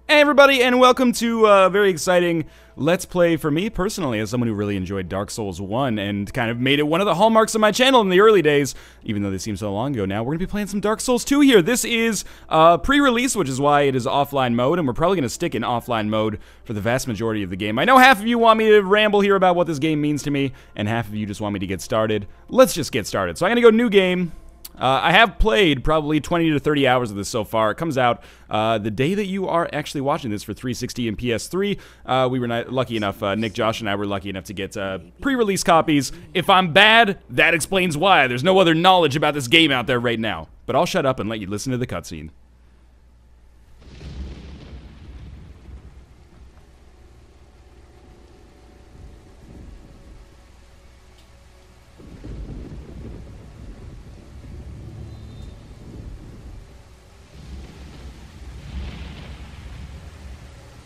Hey everybody, and welcome to a very exciting Let's Play for me personally, as someone who really enjoyed Dark Souls 1 and kind of made it one of the hallmarks of my channel in the early days, even though this seems so long ago now. We're going to be playing some Dark Souls 2 here. This is pre-release, which is why it is offline mode, and we're probably going to stick in offline mode for the vast majority of the game. I know half of you want me to ramble here about what this game means to me, and half of you just want me to get started. Let's just get started. So I'm going to go new game. I have played probably 20 to 30 hours of this so far. It comes out the day that you are actually watching this for 360 and PS3. We were lucky enough, Nick, Josh, and I were lucky enough to get pre-release copies. If I'm bad, that explains why. There's no other knowledge about this game out there right now. But I'll shut up and let you listen to the cutscene.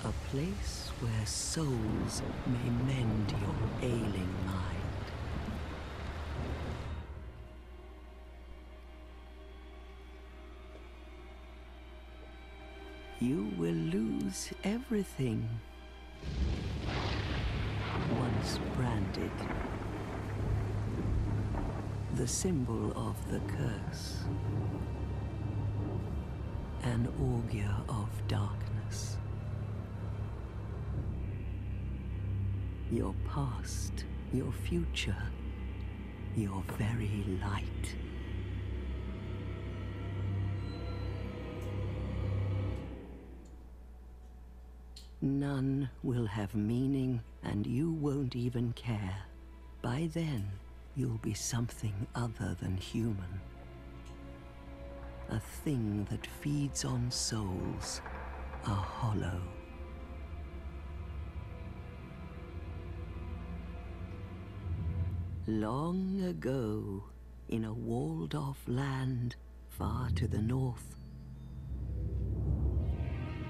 A place where souls may mend your ailing mind. You will lose everything once branded. The symbol of the curse. An augur of darkness. Your past, your future, your very light. None will have meaning, and you won't even care. By then, you'll be something other than human. A thing that feeds on souls, a hollow. Long ago, in a walled-off land far to the north,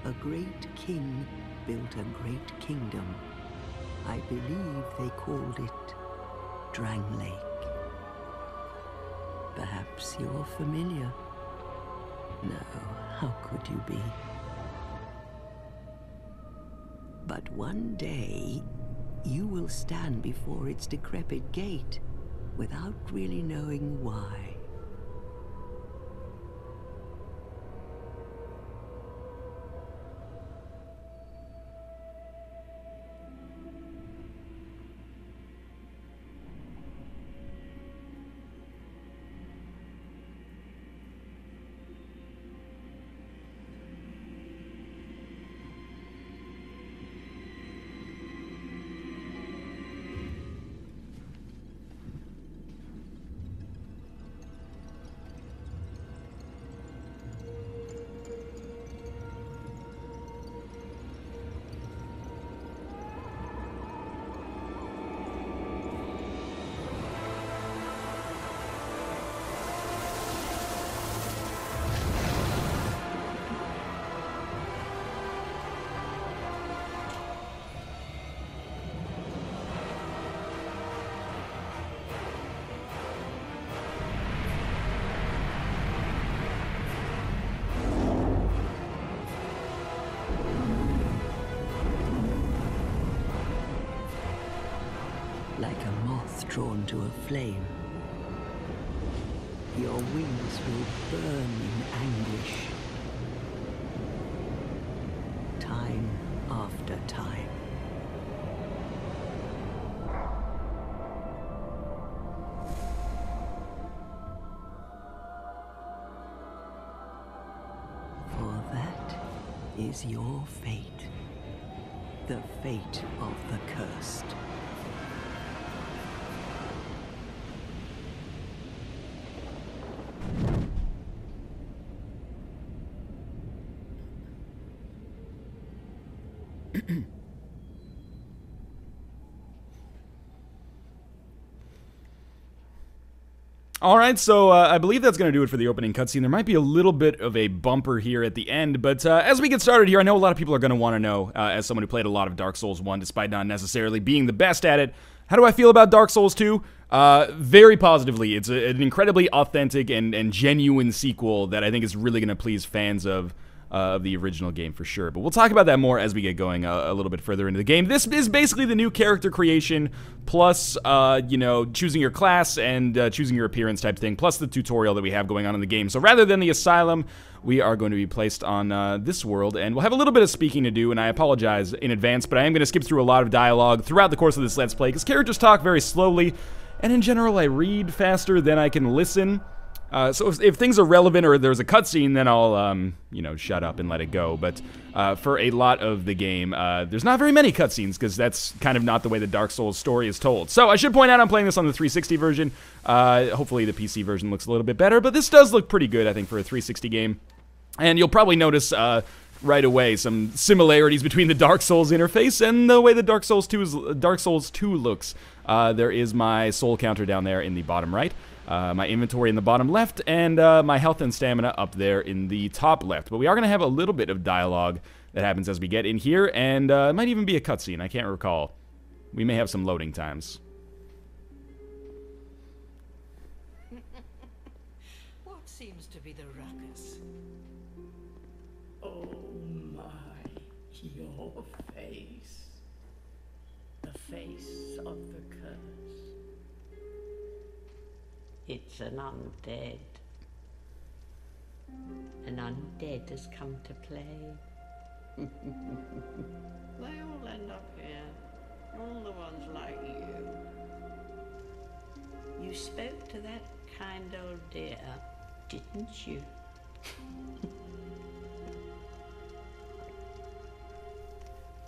a great king built a great kingdom. I believe they called it Drang Lake. Perhaps you're familiar. No, how could you be? But one day, you will stand before its decrepit gate without really knowing why. Like a moth drawn to a flame, your wings will burn in anguish, time after time. For that is your fate, the fate of the cursed. Alright, so I believe that's going to do it for the opening cutscene. There might be a little bit of a bumper here at the end, but as we get started here, I know a lot of people are going to want to know, as someone who played a lot of Dark Souls 1, despite not necessarily being the best at it, how do I feel about Dark Souls 2? Very positively. It's an incredibly authentic and genuine sequel that I think is really going to please fans of of the original game for sure. But we'll talk about that more as we get going a little bit further into the game. This is basically the new character creation, plus, you know, choosing your class and choosing your appearance type thing, plus the tutorial that we have going on in the game. So rather than the Asylum, we are going to be placed on this world, and we'll have a little bit of speaking to do, and I apologize in advance, but I am going to skip through a lot of dialogue throughout the course of this Let's Play, because characters talk very slowly, and in general, I read faster than I can listen. So if things are relevant or there's a cutscene, then I'll, you know, shut up and let it go. But for a lot of the game, there's not very many cutscenes, because that's kind of not the way the Dark Souls story is told. So I should point out I'm playing this on the 360 version. Hopefully the PC version looks a little bit better, but this does look pretty good, I think, for a 360 game. And you'll probably notice right away some similarities between the Dark Souls interface and the way the Dark Souls 2 looks. There is my soul counter down there in the bottom right. My inventory in the bottom left, and my health and stamina up there in the top left. But we are going to have a little bit of dialogue that happens as we get in here, and it might even be a cutscene, I can't recall. We may have some loading times. What seems to be the ruckus? Oh my, your face. The face of the curse. It's an undead. An undead has come to play. They all end up here. All the ones like you. You spoke to that kind old dear, didn't you?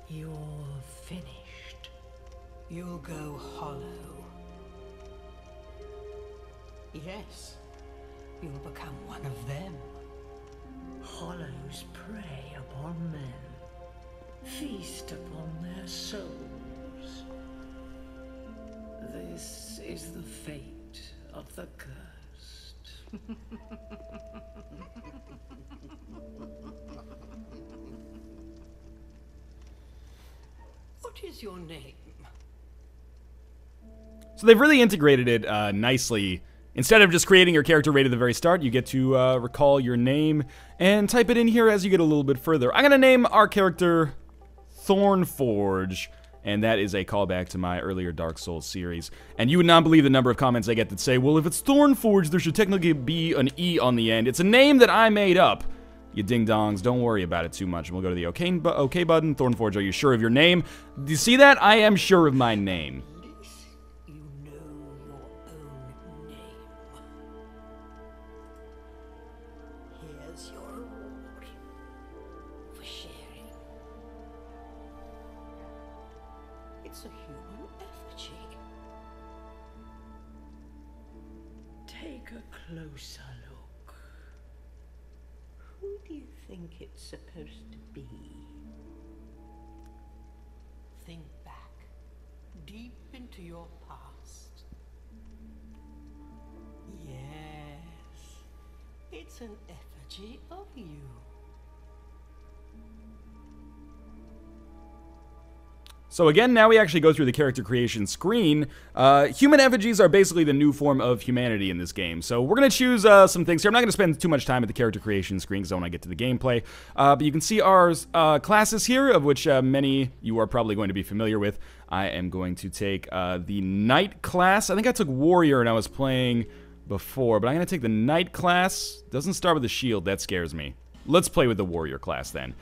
You're finished. You'll go hollow. Yes, you'll become one of them. Hollows prey upon men, feast upon their souls. This is the fate of the cursed. What is your name? So they've really integrated it nicely. Instead of just creating your character right at the very start, you get to recall your name and type it in here as you get a little bit further. I'm going to name our character Thornforge, and that is a callback to my earlier Dark Souls series. And you would not believe the number of comments I get that say, well, if it's Thornforge, there should technically be an E on the end. It's a name that I made up. You ding-dongs, don't worry about it too much. We'll go to the OK button. Thornforge, are you sure of your name? Do you see that? I am sure of my name. It's a human effigy. Take a closer look. Who do you think it's supposed to be? Think back, deep into your past. Yes, it's an effigy of you. So again, now we actually go through the character creation screen. Human effigies are basically the new form of humanity in this game. So we're going to choose some things here. I'm not going to spend too much time at the character creation screen because I want to get to the gameplay. But you can see our classes here, of which many you are probably going to be familiar with. I am going to take the Knight class. I think I took Warrior and I was playing before, but I'm going to take the Knight class. Doesn't start with a shield. That scares me. Let's play with the Warrior class then.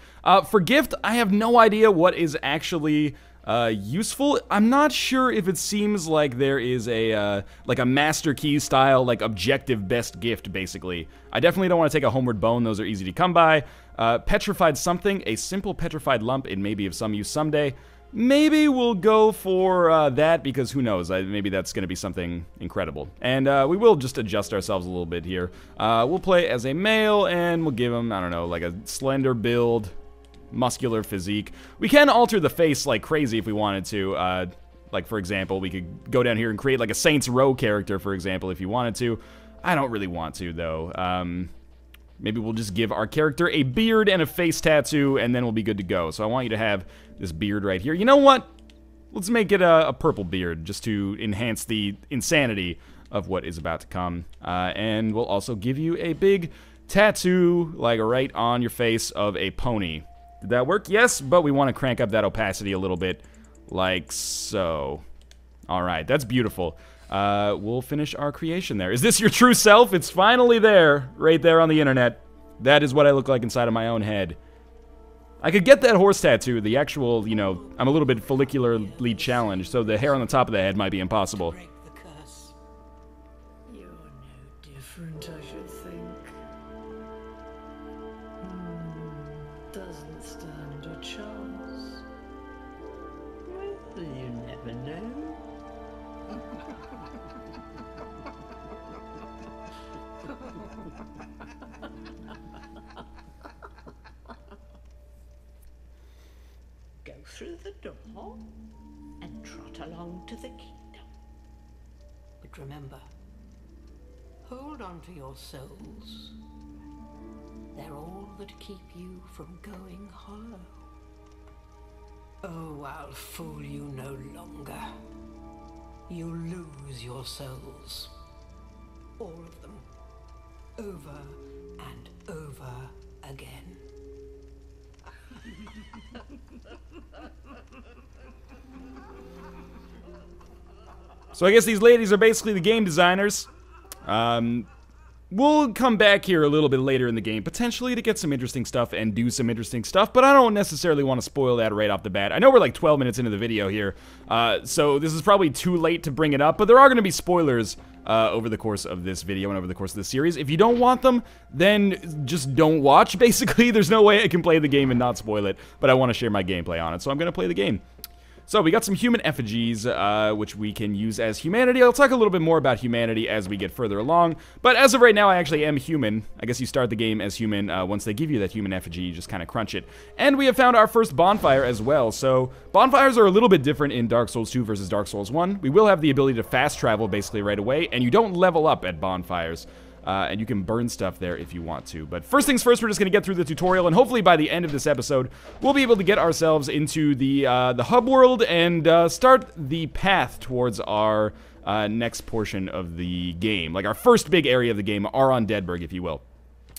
For gift, I have no idea what is actually useful. I'm not sure if it seems like there is a like a Master Key style, like objective best gift, basically. I definitely don't want to take a Homeward Bone. Those are easy to come by. Petrified something, a simple petrified lump. It may be of some use someday. Maybe we'll go for that, because who knows, maybe that's going to be something incredible. And we will just adjust ourselves a little bit here. We'll play as a male, and we'll give him, I don't know, like a slender build, muscular physique. We can alter the face like crazy if we wanted to. Like, for example, we could go down here and create like a Saints Row character, for example, if you wanted to. I don't really want to, though. Maybe we'll just give our character a beard and a face tattoo, and then we'll be good to go. So I want you to have this beard right here. You know what? Let's make it a purple beard, just to enhance the insanity of what is about to come. And we'll also give you a big tattoo, like right on your face of a pony. Did that work? Yes, but we want to crank up that opacity a little bit, like so. Alright, that's beautiful. We'll finish our creation there. Is this your true self? It's finally there, right there on the internet. That is what I look like inside of my own head. I could get that horse tattoo, the actual, you know, I'm a little bit follicularly challenged, so the hair on the top of the head might be impossible. Break the curse. You're no different, I should think. Doesn't stand a chance. Well, you never know. Go through the door and trot along to the kingdom. But remember, hold on to your souls. They're all that keep you from going hollow. Oh, I'll fool you no longer. You lose your souls. All of them. Over and over again. So I guess these ladies are basically the game designers. We'll come back here a little bit later in the game, potentially to get some interesting stuff and do some interesting stuff, but I don't necessarily want to spoil that right off the bat. I know we're like 12 minutes into the video here, so this is probably too late to bring it up, but there are going to be spoilers over the course of this video and over the course of the series. If you don't want them, then just don't watch, basically. There's no way I can play the game and not spoil it, but I want to share my gameplay on it, so I'm going to play the game. So we got some human effigies, which we can use as humanity. I'll talk a little bit more about humanity as we get further along, but as of right now, I actually am human. I guess you start the game as human. Once they give you that human effigy, you just kind of crunch it. And we have found our first bonfire as well, so bonfires are a little bit different in Dark Souls 2 versus Dark Souls 1. We will have the ability to fast travel basically right away, and you don't level up at bonfires. And you can burn stuff there if you want to. But first things first, we're just going to get through the tutorial, and hopefully by the end of this episode, we'll be able to get ourselves into the hub world and start the path towards our next portion of the game. Like our first big area of the game, Aron Deadburg, if you will.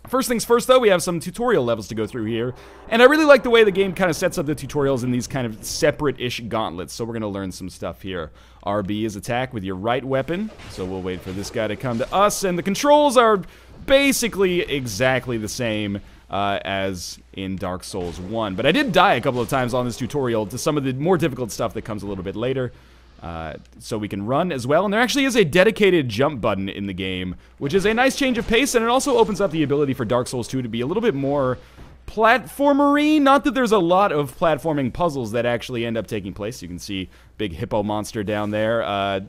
First things first, though, we have some tutorial levels to go through here, and I really like the way the game kind of sets up the tutorials in these kind of separate-ish gauntlets, so we're going to learn some stuff here. RB is attack with your right weapon, so we'll wait for this guy to come to us, and the controls are basically exactly the same as in Dark Souls 1, but I did die a couple of times on this tutorial to some of the more difficult stuff that comes a little bit later. So we can run as well, and there actually is a dedicated jump button in the game, which is a nice change of pace, and it also opens up the ability for Dark Souls 2 to be a little bit more platformery. Not that there's a lot of platforming puzzles that actually end up taking place. You can see big hippo monster down there.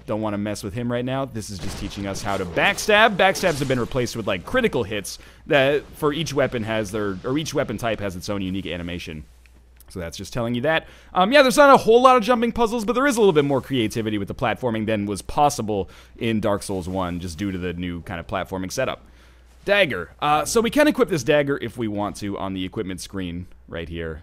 Don't want to mess with him right now. This is just teaching us how to backstab. Backstabs have been replaced with like critical hits that for each weapon has their, or each weapon type has its own unique animation. So that's just telling you that. Yeah, there's not a whole lot of jumping puzzles, but there is a little bit more creativity with the platforming than was possible in Dark Souls 1, just due to the new kind of platforming setup. Dagger. So we can equip this dagger if we want to on the equipment screen right here.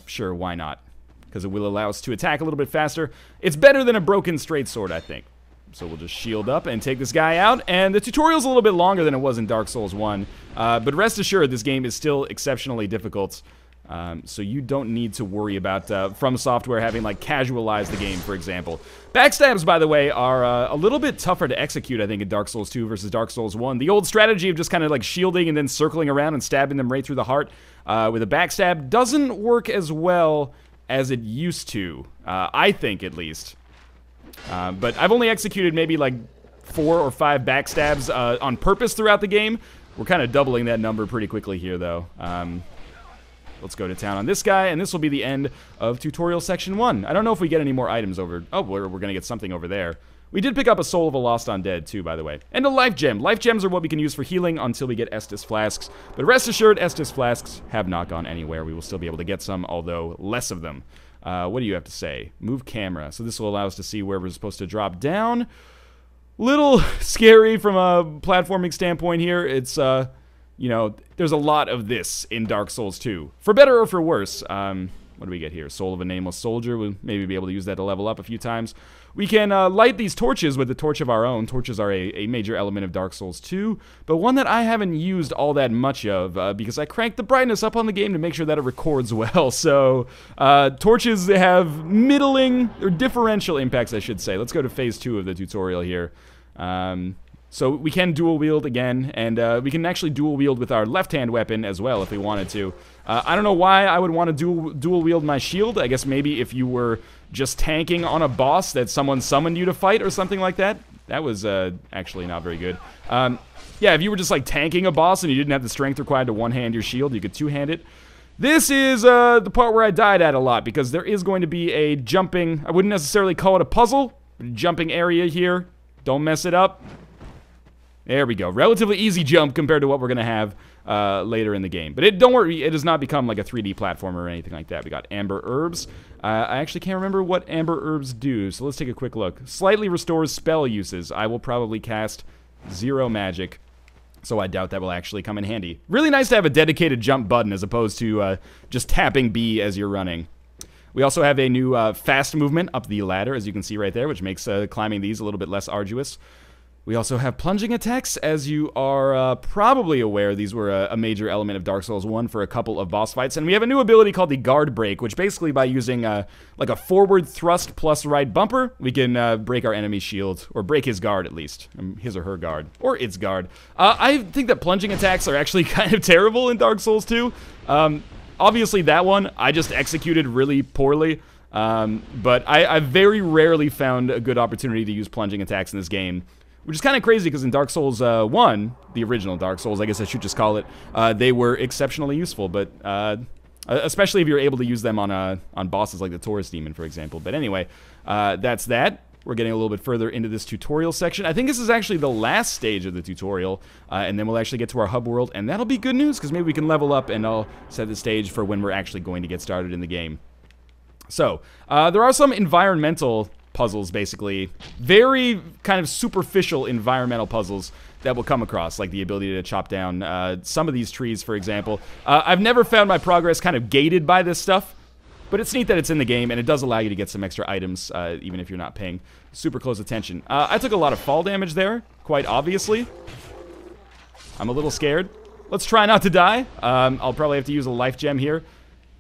Sure, why not? Because it will allow us to attack a little bit faster. It's better than a broken straight sword, I think. So we'll just shield up and take this guy out. And the tutorial's a little bit longer than it was in Dark Souls 1. But rest assured, this game is still exceptionally difficult. So you don't need to worry about From Software having like casualized the game, for example. Backstabs, by the way, are a little bit tougher to execute, I think, in Dark Souls 2 versus Dark Souls 1. The old strategy of just kind of like shielding and then circling around and stabbing them right through the heart with a backstab doesn't work as well as it used to, I think at least. But I've only executed maybe like 4 or 5 backstabs on purpose throughout the game. We're kind of doubling that number pretty quickly here, though. Let's go to town on this guy, and this will be the end of tutorial section 1. I don't know if we get any more items over... Oh, we're going to get something over there. We did pick up a Soul of a Lost Undead, too, by the way. And a Life Gem. Life Gems are what we can use for healing until we get Estus Flasks. But rest assured, Estus Flasks have not gone anywhere. We will still be able to get some, although less of them. What do you have to say? Move camera. So this will allow us to see where we're supposed to drop down. Little scary from a platforming standpoint here. It's... you know, there's a lot of this in Dark Souls 2. For better or for worse. What do we get here? Soul of a Nameless Soldier. We'll maybe be able to use that to level up a few times. We can light these torches with the torch of our own. Torches are a major element of Dark Souls 2, but one that I haven't used all that much of because I cranked the brightness up on the game to make sure that it records well. So torches have middling, or differential impacts, I should say. Let's go to phase 2 of the tutorial here. So we can dual wield again, and we can actually dual wield with our left-hand weapon as well if we wanted to. I don't know why I would want to dual wield my shield. I guess maybe if you were just tanking on a boss that someone summoned you to fight or something like that. That was actually not very good. Yeah, if you were just like tanking a boss and you didn't have the strength required to one-hand your shield, you could two-hand it. This is the part where I died at a lot, because there is going to be a jumping, I wouldn't necessarily call it a puzzle, but a jumping area here. Don't mess it up. There we go. Relatively easy jump compared to what we're going to have later in the game. But don't worry, it does not become like a 3D platformer or anything like that. We got Amber Herbs. I actually can't remember what Amber Herbs do, so let's take a quick look. Slightly restores spell uses. I will probably cast 0 magic, so I doubt that will actually come in handy. Really nice to have a dedicated jump button as opposed to just tapping B as you're running. We also have a new fast movement up the ladder, as you can see right there, which makes climbing these a little bit less arduous. We also have plunging attacks. As you are probably aware, these were a major element of Dark Souls 1 for a couple of boss fights. And we have a new ability called the Guard Break, which basically by using like a forward thrust plus right bumper, we can break our enemy's shield, or break his guard at least. His or her guard, or its guard. I think that plunging attacks are actually kind of terrible in Dark Souls 2. Obviously that one, I just executed really poorly. But I very rarely found a good opportunity to use plunging attacks in this game. Which is kind of crazy, because in Dark Souls 1, the original Dark Souls, I guess I should just call it, they were exceptionally useful, but especially if you're able to use them on bosses like the Taurus Demon, for example. But anyway, that's that. We're getting a little bit further into this tutorial section. I think this is actually the last stage of the tutorial, and then we'll actually get to our hub world, and that'll be good news, because maybe we can level up, and I'll set the stage for when we're actually going to get started in the game. So, there are some environmental puzzles, basically. Very kind of superficial environmental puzzles that we'll come across, like the ability to chop down some of these trees, for example. I've never found my progress kind of gated by this stuff, but it's neat that it's in the game, and it does allow you to get some extra items, even if you're not paying super close attention. I took a lot of fall damage there, quite obviously. I'm a little scared. Let's try not to die. I'll probably have to use a life gem here.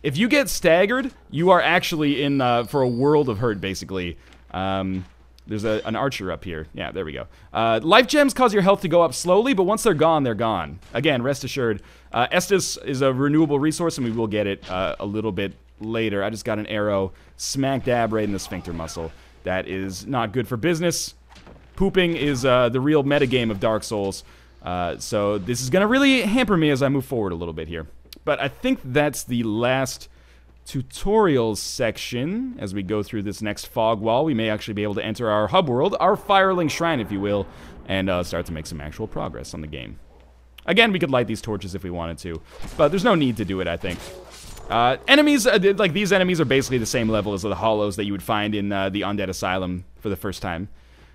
If you get staggered, you are actually in for a world of hurt, basically. There's an archer up here. Yeah, there we go. Life gems cause your health to go up slowly, but once they're gone, they're gone. Again, rest assured. Estus is a renewable resource, and we will get it a little bit later. I just got an arrow smack dab right in the sphincter muscle. That is not good for business. Pooping is the real metagame of Dark Souls. So this is going to really hamper me as I move forward a little bit here. But I think that's the last tutorials section. As we go through this next fog wall, we may actually be able to enter our hub world, our Firelink Shrine, if you will, and start to make some actual progress on the game. Again, we could light these torches if we wanted to, but there's no need to do it, I think. Enemies, like these enemies are basically the same level as the hollows that you would find in the Undead Asylum for the first time.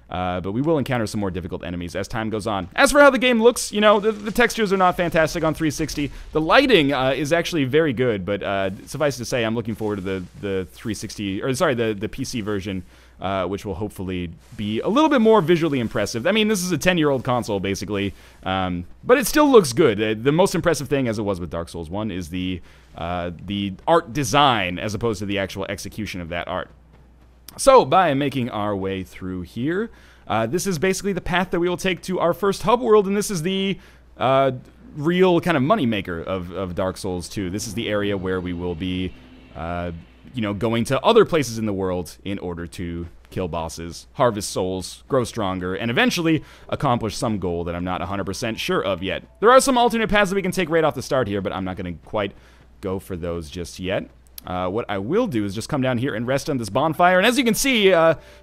But we will encounter some more difficult enemies as time goes on. As for how the game looks, you know, the textures are not fantastic on 360. The lighting is actually very good, but suffice to say, I'm looking forward to the 360, or sorry, the PC version, which will hopefully be a little bit more visually impressive. I mean, this is a 10-year-old console, basically, but it still looks good. The most impressive thing, as it was with Dark Souls 1, is the art design, as opposed to the actual execution of that art. So, by making our way through here, this is basically the path that we will take to our first hub world, and this is the real kind of moneymaker of Dark Souls 2. This is the area where we will be, you know, going to other places in the world in order to kill bosses, harvest souls, grow stronger, and eventually accomplish some goal that I'm not 100% sure of yet. There are some alternate paths that we can take right off the start here, but I'm not going to quite go for those just yet. What I will do is just come down here and rest on this bonfire, and as you can see,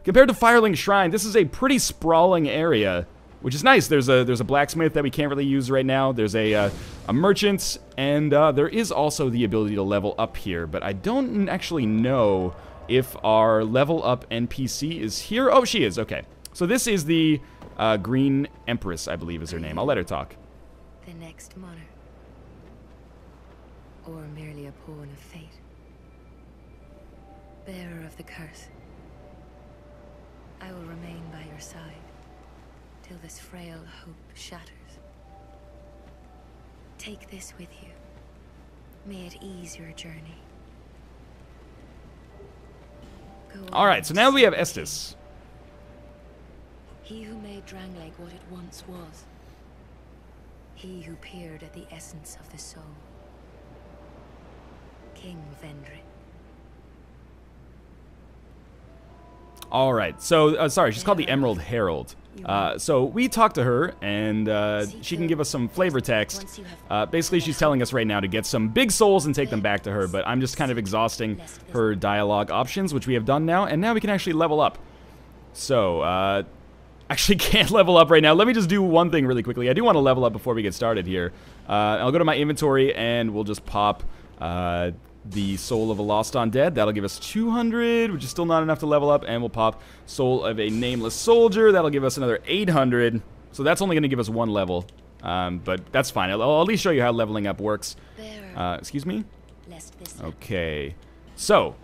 compared to Firelink Shrine, this is a pretty sprawling area, which is nice. There's a blacksmith that we can't really use right now. There's a merchant, and there is also the ability to level up here, but I don't actually know if our level up NPC is here. Oh, she is. Okay. So this is the Green Empress, I believe is her name. I'll let her talk. The next monarch, or merely a pawn of fate. Bearer of the curse, I will remain by your side till this frail hope shatters. Take this with you. May it ease your journey. Alright, so now we have Estes. He who made Drangleic what it once was. He who peered at the essence of the soul. King Vendrick. Alright, so, sorry, she's called the Emerald Herald. So we talked to her, and she can give us some flavor text. Basically, she's telling us right now to get some big souls and take them back to her, but I'm just kind of exhausting her dialogue options, which we have done now, and now we can actually level up. So, actually can't level up right now. Let me just do one thing really quickly. I do want to level up before we get started here. I'll go to my inventory, and we'll just pop the Soul of a Lost Undead. That'll give us 200, which is still not enough to level up, and we'll pop Soul of a Nameless Soldier. That'll give us another 800, so that's only going to give us one level, but that's fine. I'll at least show you how leveling up works. Excuse me? Okay. So,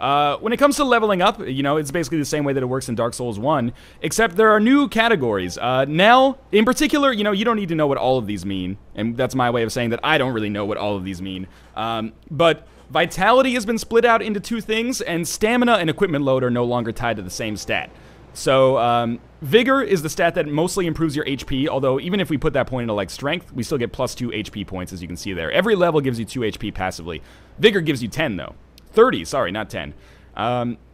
when it comes to leveling up, you know, it's basically the same way that it works in Dark Souls 1, except there are new categories. Now, in particular, you know, you don't need to know what all of these mean, and that's my way of saying that I don't really know what all of these mean. But Vitality has been split out into two things, and Stamina and Equipment Load are no longer tied to the same stat. So, Vigor is the stat that mostly improves your HP, although even if we put that point into, like, Strength, we still get plus 2 HP points, as you can see there. Every level gives you 2 HP passively. Vigor gives you 10, though. 30, sorry, not 10.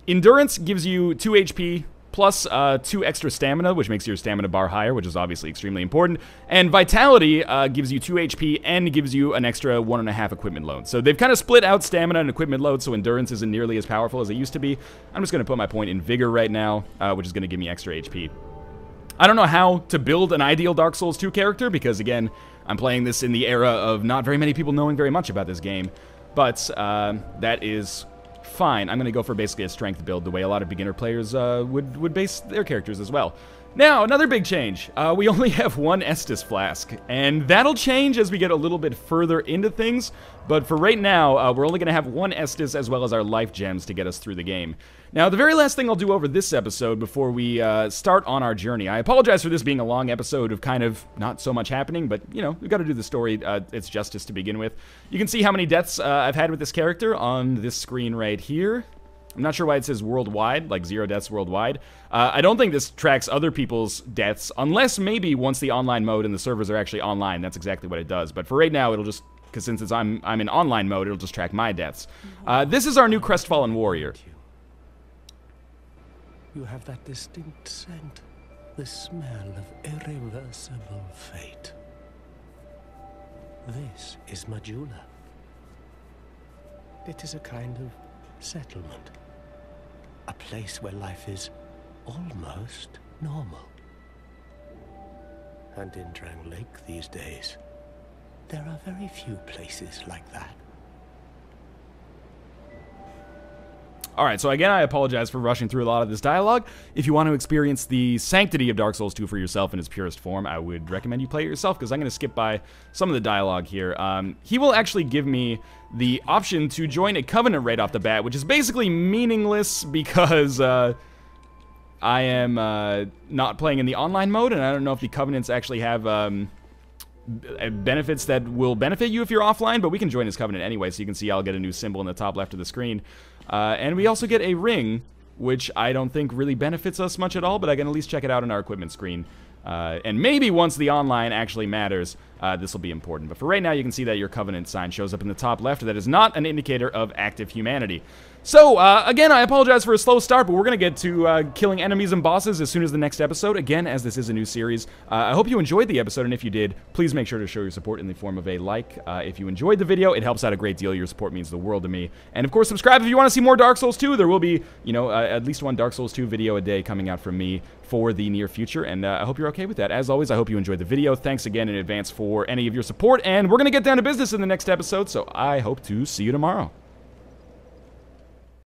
Endurance gives you 2 HP, plus 2 extra stamina, which makes your stamina bar higher, which is obviously extremely important. And Vitality gives you 2 HP and gives you an extra 1.5 equipment load. So they've kind of split out stamina and equipment load, so Endurance isn't nearly as powerful as it used to be. I'm just going to put my point in Vigor right now, which is going to give me extra HP. I don't know how to build an ideal Dark Souls 2 character, because again, I'm playing this in the era of not very many people knowing very much about this game. But that is fine. I'm going to go for basically a strength build, the way a lot of beginner players would base their characters as well. Now, another big change. We only have one Estus flask, and that'll change as we get a little bit further into things, but for right now, we're only going to have one Estus as well as our life gems to get us through the game. Now, the very last thing I'll do over this episode before we start on our journey, I apologize for this being a long episode of kind of not so much happening, but, you know, we've got to do the story its justice to begin with. You can see how many deaths I've had with this character on this screen right here. I'm not sure why it says worldwide, like 0 deaths worldwide. I don't think this tracks other people's deaths, unless maybe once the online mode and the servers are actually online, that's exactly what it does. But for right now, it'll just, because since I'm in online mode, it'll just track my deaths. This is our new Crestfallen Warrior. You have that distinct scent, the smell of irreversible fate. This is Majula. It is a kind of settlement. A place where life is almost normal. And in Drangleic these days, there are very few places like that. Alright, so again, I apologize for rushing through a lot of this dialogue. If you want to experience the sanctity of Dark Souls 2 for yourself in its purest form, I would recommend you play it yourself, because I'm going to skip by some of the dialogue here. He will actually give me the option to join a covenant right off the bat, which is basically meaningless because I am not playing in the online mode, and I don't know if the covenants actually have benefits that will benefit you if you're offline, but we can join his covenant anyway, so you can see I'll get a new symbol in the top left of the screen. And we also get a ring, which I don't think really benefits us much at all, but I can at least check it out on our equipment screen. And maybe once the online actually matters, this will be important. But for right now, you can see that your covenant sign shows up in the top left. That is not an indicator of active humanity. So, again, I apologize for a slow start, but we're going to get to killing enemies and bosses as soon as the next episode. Again, as this is a new series. I hope you enjoyed the episode, and if you did, please make sure to show your support in the form of a like. If you enjoyed the video, it helps out a great deal. Your support means the world to me. And, of course, subscribe if you want to see more Dark Souls 2. There will be, you know, at least one Dark Souls 2 video a day coming out from me for the near future, and I hope you're okay with that. As always, I hope you enjoyed the video. Thanks again in advance for any of your support, and we're going to get down to business in the next episode, so I hope to see you tomorrow.